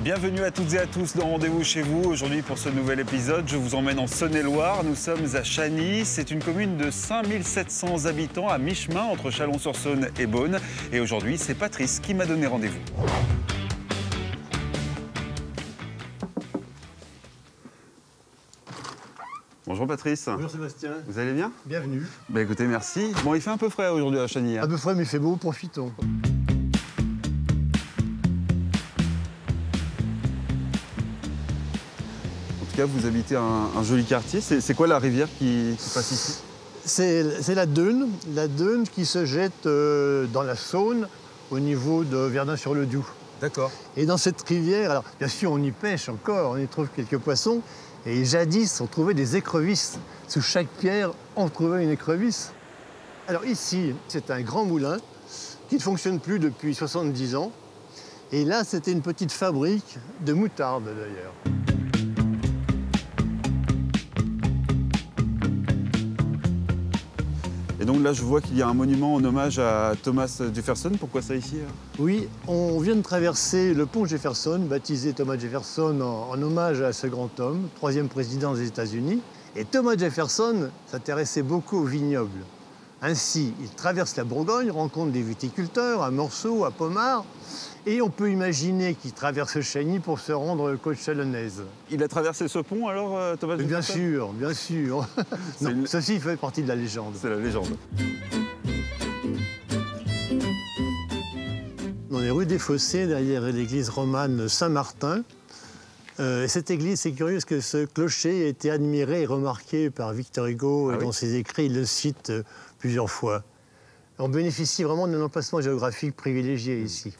Bienvenue à toutes et à tous dans Rendez-vous chez vous. Aujourd'hui, pour ce nouvel épisode, je vous emmène en Saône-et-Loire. Nous sommes à Chagny. C'est une commune de 5700 habitants à mi-chemin entre Chalon-sur-Saône et Beaune. Et aujourd'hui, c'est Patrice qui m'a donné rendez-vous. Bonjour Patrice. Bonjour Sébastien. Vous allez bien? Bienvenue. Bah écoutez, merci. Bon, il fait un peu frais aujourd'hui à Chagny. Un peu frais, mais il fait beau, profitons. En tout cas, vous habitez un joli quartier. C'est quoi la rivière qui passe ici? C'est la Deûne qui se jette dans la Saône au niveau de Verdun-sur-le-Doubs. D'accord. Et dans cette rivière, alors bien sûr on y pêche encore, on y trouve quelques poissons. Et jadis, on trouvait des écrevisses. Sous chaque pierre, on trouvait une écrevisse. Alors ici, c'est un grand moulin qui ne fonctionne plus depuis 70 ans. Et là, c'était une petite fabrique de moutarde d'ailleurs. Et donc là, je vois qu'il y a un monument en hommage à Thomas Jefferson. Pourquoi ça ici? Oui, on vient de traverser le pont Jefferson, baptisé Thomas Jefferson en hommage à ce grand homme, 3e président des États-Unis. Et Thomas Jefferson s'intéressait beaucoup au vignoble. Ainsi, il traverse la Bourgogne, rencontre des viticulteurs à Meursault, à Pommard, et on peut imaginer qu'il traverse Chagny pour se rendre côte chalonnaise. Il a traversé ce pont alors, Thomas Jefferson? Bien sûr, bien sûr. Non, ceci fait partie de la légende. C'est la légende. On est rue des Fossés, derrière l'église romane Saint-Martin. Cette église, c'est curieux parce que ce clocher a été admiré et remarqué par Victor Hugo, et dans ses écrits, il le cite plusieurs fois. On bénéficie vraiment d'un emplacement géographique privilégié ici.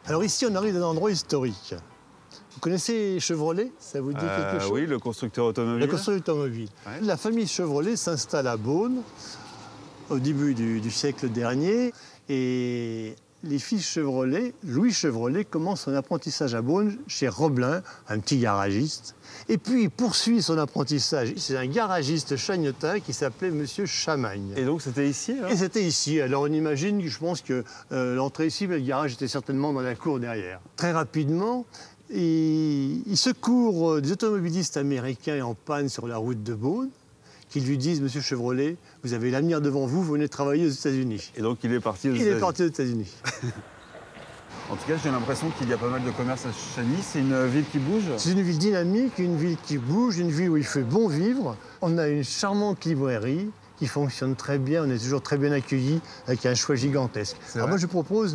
Alors ici, on arrive dans un endroit historique. Vous connaissez Chevrolet? Ça vous dit quelque chose? Oui, le constructeur automobile. Le constructeur automobile. Ouais. La famille Chevrolet s'installe à Beaune au début du siècle dernier. Et les fils Chevrolet, Louis Chevrolet, commence son apprentissage à Beaune chez Roblin, un petit garagiste. Et puis il poursuit son apprentissage. C'est un garagiste chagnotin qui s'appelait Monsieur Chamagne. Et donc c'était ici alors? Et c'était ici. Alors on imagine, je pense que l'entrée ici, mais le garage était certainement dans la cour derrière. Très rapidement, il secourt des automobilistes américains en panne sur la route de Beaune, qui lui disent, Monsieur Chevrolet, vous avez l'avenir devant vous, venez travailler aux États-Unis. Et donc il est parti aux États-Unis. Il est parti aux États-Unis. En tout cas, j'ai l'impression qu'il y a pas mal de commerce à Chagny. C'est une ville qui bouge? C'est une ville dynamique, une ville qui bouge, une ville où il fait bon vivre. On a une charmante librairie qui fonctionne très bien, on est toujours très bien accueillis, avec un choix gigantesque. Alors moi, je propose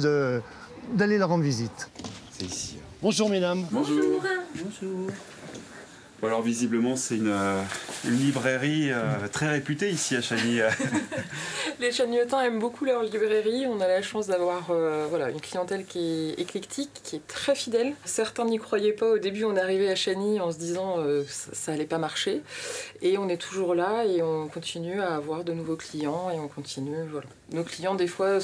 d'aller leur rendre visite. C'est ici. Bonjour, mesdames. Bonjour. Bonjour. Bon, alors visiblement, c'est une librairie très réputée ici à Chagny. Les Chagnotins aiment beaucoup leur librairie. On a la chance d'avoir voilà, une clientèle qui est éclectique, qui est très fidèle. Certains n'y croyaient pas. Au début, on est arrivé à Chagny en se disant que ça allait pas marcher. Et on est toujours là et on continue à avoir de nouveaux clients. Et on continue, voilà. Nos clients, des fois,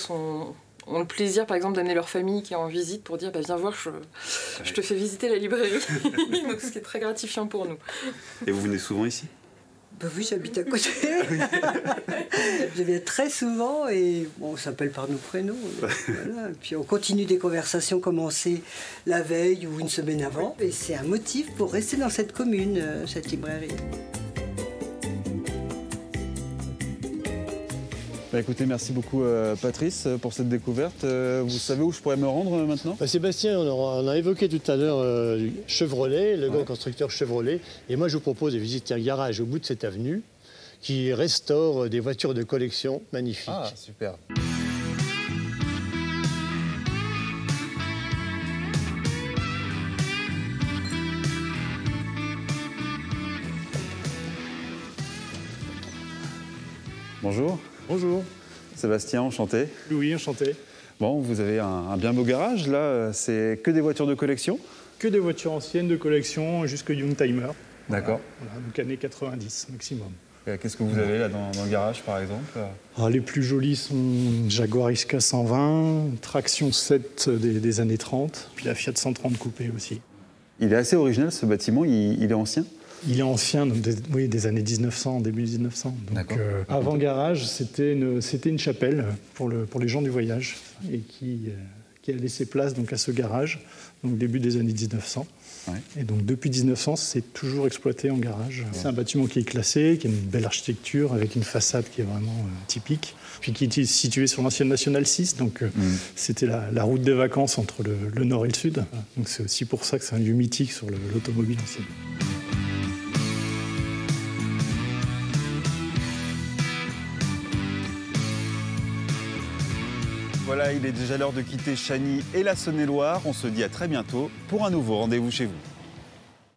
ont le plaisir, par exemple, d'amener leur famille qui est en visite pour dire bah, viens voir, je te fais visiter la librairie. Donc, ce qui est très gratifiant pour nous. Et vous venez souvent ici? Bah oui, j'habite à côté. Je viens très souvent et bon, on s'appelle par nos prénoms. Voilà. Puis on continue des conversations commencées la veille ou une semaine avant. Et c'est un motif pour rester dans cette commune, cette librairie. Bah écoutez, merci beaucoup Patrice pour cette découverte. Vous savez où je pourrais me rendre maintenant? Sébastien, on a évoqué tout à l'heure Chevrolet, le grand constructeur Chevrolet. Et moi, je vous propose de visiter un garage au bout de cette avenue qui restaure des voitures de collection magnifiques. Ah, super. Bonjour. Bonjour. Sébastien, enchanté. Louis, enchanté. Bon, vous avez un bien beau garage, là, c'est que des voitures de collection? Que des voitures anciennes de collection jusque Youngtimer. D'accord. Voilà, donc années 90 maximum. Qu'est-ce que vous avez là dans le garage, par exemple? Alors, les plus jolis sont Jaguar XK 120, traction 7 des années 30, puis la Fiat 130 coupé aussi. Il est assez original ce bâtiment, il est ancien? Il est ancien, donc des années 1900, début 1900. Donc, avant garage, c'était une chapelle pour les gens du voyage et qui a laissé place donc, à ce garage, donc début des années 1900. Ouais. Et donc depuis 1900, c'est toujours exploité en garage. Ouais. C'est un bâtiment qui est classé, qui a une belle architecture, avec une façade qui est vraiment typique, puis qui est situé sur l'ancienne Nationale 6, donc c'était la route des vacances entre le nord et le sud. Donc c'est aussi pour ça que c'est un lieu mythique sur l'automobile ici. Voilà, il est déjà l'heure de quitter Chagny et la Saône-et-Loire. On se dit à très bientôt pour un nouveau rendez-vous chez vous.